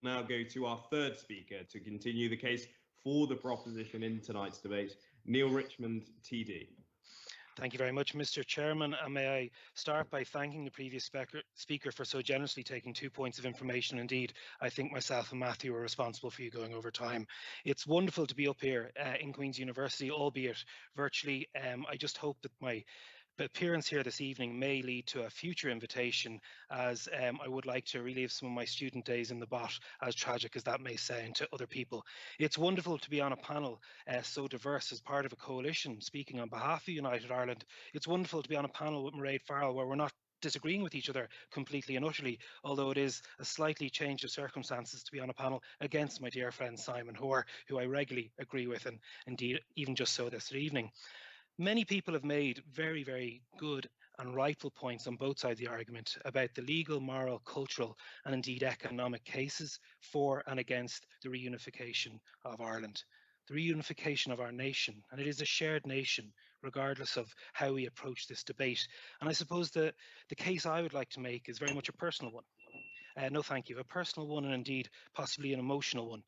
Now go to our third speaker to continue the case for the proposition in tonight's debate, Neale Richmond, TD. Thank you very much, Mr. Chairman. And may I start by thanking the previous speaker for so generously taking 2 points of information. Indeed, I think myself and Matthew are responsible for you going over time. It's wonderful to be up here in Queen's University, albeit virtually. I just hope that my appearance here this evening may lead to a future invitation, as I would like to relive some of my student days in the bot, as tragic as that may sound to other people. It's wonderful to be on a panel so diverse as part of a coalition speaking on behalf of United Ireland. It's wonderful to be on a panel with Mairéad Farrell where we're not disagreeing with each other completely and utterly, although it is a slightly change of circumstances to be on a panel against my dear friend Simon Hoare, who I regularly agree with, and indeed even just so this evening. Many people have made very, very good and rightful points on both sides of the argument about the legal, moral, cultural, and indeed economic cases for and against the reunification of Ireland, the reunification of our nation. And it is a shared nation, regardless of how we approach this debate. And I suppose the case I would like to make is very much a personal one. No, thank you. A personal one, and indeed possibly an emotional one.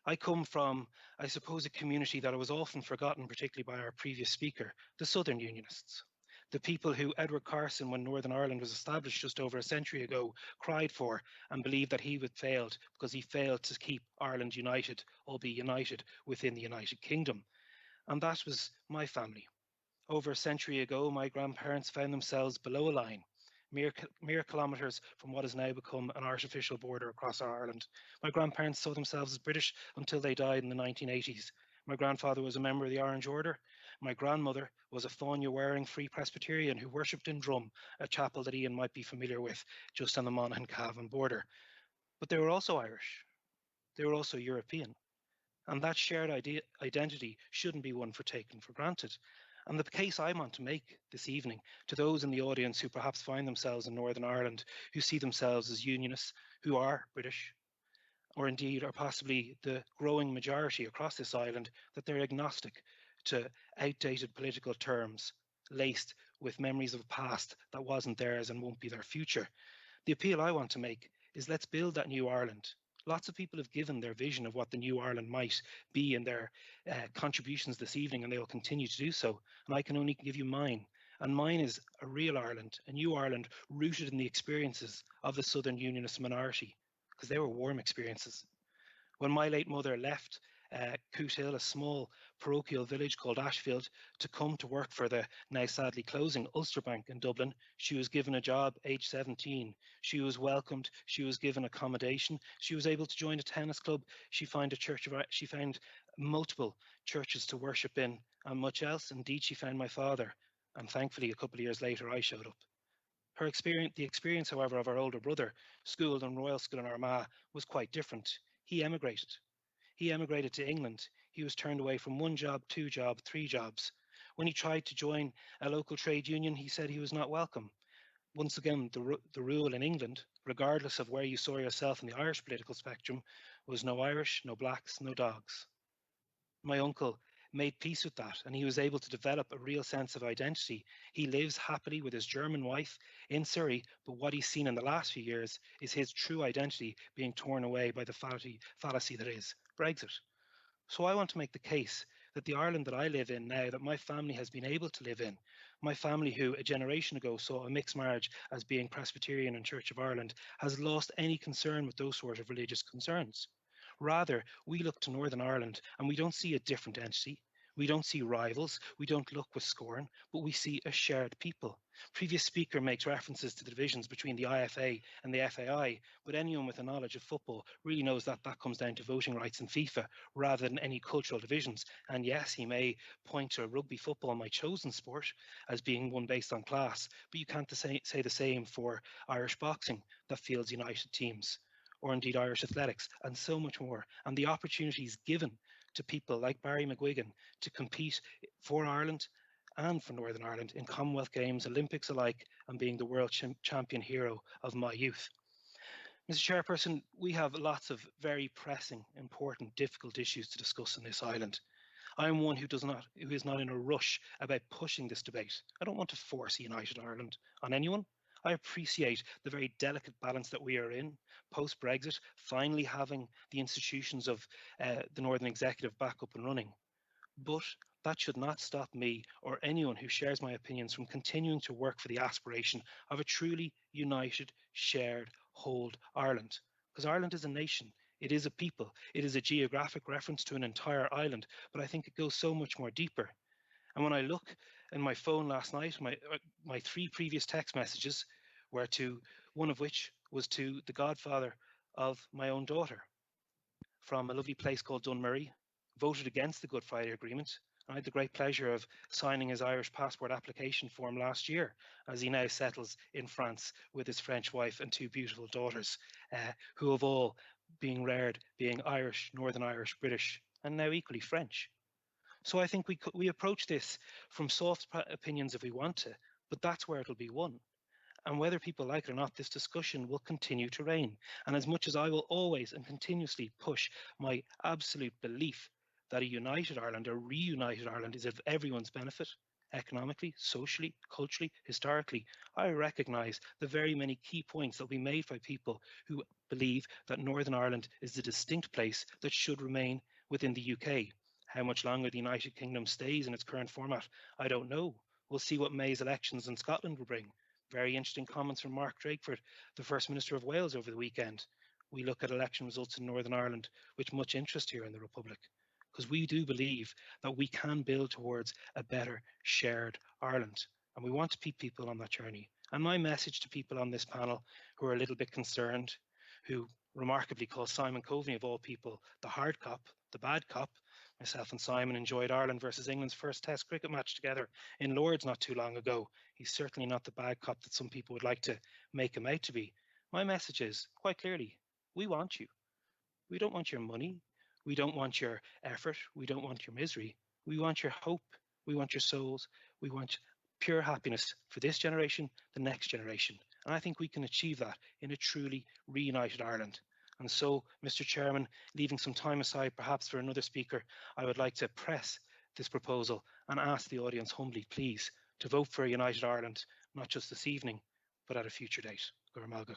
I come from, I suppose, a community that was often forgotten, particularly by our previous speaker, the Southern Unionists. The people who Edward Carson, when Northern Ireland was established just over a century ago, cried for and believed that he had failed because he failed to keep Ireland united, albeit united within the United Kingdom. And that was my family. Over a century ago, my grandparents found themselves below a line, mere kilometres from what has now become an artificial border across Ireland. My grandparents saw themselves as British until they died in the 1980s. My grandfather was a member of the Orange Order. My grandmother was a Fáinne-wearing Free Presbyterian who worshipped in Drum, a chapel that Ian might be familiar with, just on the Monaghan-Cavan border. But they were also Irish. They were also European. And that shared identity shouldn't be one for taken for granted. And the case I want to make this evening to those in the audience who perhaps find themselves in Northern Ireland, who see themselves as unionists, who are British, or indeed are possibly the growing majority across this island, that they're agnostic to outdated political terms laced with memories of a past that wasn't theirs and won't be their future. The appeal I want to make is let's build that new Ireland. Lots of people have given their vision of what the new Ireland might be in their contributions this evening, and they will continue to do so. And I can only give you mine. And mine is a real Ireland, a new Ireland rooted in the experiences of the Southern Unionist minority, because they were warm experiences. When my late mother left Coot Hill, a small parochial village called Ashfield, to come to work for the now sadly closing Ulster Bank in Dublin, she was given a job aged 17. She was welcomed. She was given accommodation. She was able to join a tennis club. She found multiple churches to worship in, and much else. Indeed, she found my father, and thankfully, a couple of years later, I showed up. The experience, however, of our older brother, schooled in Royal School in Armagh, was quite different. He emigrated. He emigrated to England. He was turned away from one job, two jobs, three jobs. When he tried to join a local trade union, he said he was not welcome. Once again, the rule in England, regardless of where you saw yourself in the Irish political spectrum, was no Irish, no blacks, no dogs. My uncle made peace with that, and he was able to develop a real sense of identity. He lives happily with his German wife in Surrey, but what he's seen in the last few years is his true identity being torn away by the fallacy that is Brexit. So I want to make the case that the Ireland that I live in now, that my family has been able to live in, my family who a generation ago saw a mixed marriage as being Presbyterian and Church of Ireland, has lost any concern with those sort of religious concerns. Rather, we look to Northern Ireland and we don't see a different entity. We don't see rivals. We don't look with scorn, but we see a shared people. Previous speaker makes references to the divisions between the IFA and the FAI, but anyone with a knowledge of football really knows that that comes down to voting rights in FIFA rather than any cultural divisions. And yes, he may point to rugby football, my chosen sport, as being one based on class, but you can't say the same for Irish boxing that fields United teams, or indeed Irish athletics, and so much more. And the opportunities given to people like Barry McGuigan to compete for Ireland and for Northern Ireland in Commonwealth Games, Olympics alike, and being the world champion hero of my youth. Mr. Chairperson, we have lots of very pressing, important, difficult issues to discuss in this island. I am one who is not in a rush about pushing this debate. I don't want to force a united Ireland on anyone. I appreciate the very delicate balance that we are in post-Brexit, finally having the institutions of the Northern Executive back up and running. But that should not stop me or anyone who shares my opinions from continuing to work for the aspiration of a truly united, shared, whole Ireland. Because Ireland is a nation, it is a people, it is a geographic reference to an entire island, but I think it goes so much more deeper. And when I look in my phone last night, my 3 previous text messages were to, one of which was to the godfather of my own daughter from a lovely place called Dunmurry, voted against the Good Friday Agreement. I had the great pleasure of signing his Irish passport application form last year, as he now settles in France with his French wife and 2 beautiful daughters, who have all been reared being Irish, Northern Irish, British, and now equally French. So I think we approach this from soft opinions if we want to, but that's where it'll be won. And whether people like it or not, this discussion will continue to reign. And as much as I will always and continuously push my absolute belief that a united Ireland, a reunited Ireland, is of everyone's benefit, economically, socially, culturally, historically, I recognise the very many key points that will be made by people who believe that Northern Ireland is the distinct place that should remain within the UK. How much longer the United Kingdom stays in its current format, I don't know. We'll see what May's elections in Scotland will bring. Very interesting comments from Mark Drakeford, the First Minister of Wales, over the weekend. We look at election results in Northern Ireland with much interest here in the Republic, because we do believe that we can build towards a better shared Ireland. And we want to keep people on that journey. And my message to people on this panel who are a little bit concerned, who remarkably call Simon Coveney, of all people, the hard cop, the bad cop. Myself and Simon enjoyed Ireland versus England's first Test cricket match together in Lords not too long ago. He's certainly not the bad cop that some people would like to make him out to be. My message is, quite clearly, we want you. We don't want your money. We don't want your effort. We don't want your misery. We want your hope. We want your souls. We want pure happiness for this generation, the next generation. And I think we can achieve that in a truly reunited Ireland. And so, Mr. Chairman, leaving some time aside perhaps for another speaker, I would like to press this proposal and ask the audience humbly, please, to vote for a united Ireland, not just this evening, but at a future date. Gurmalga.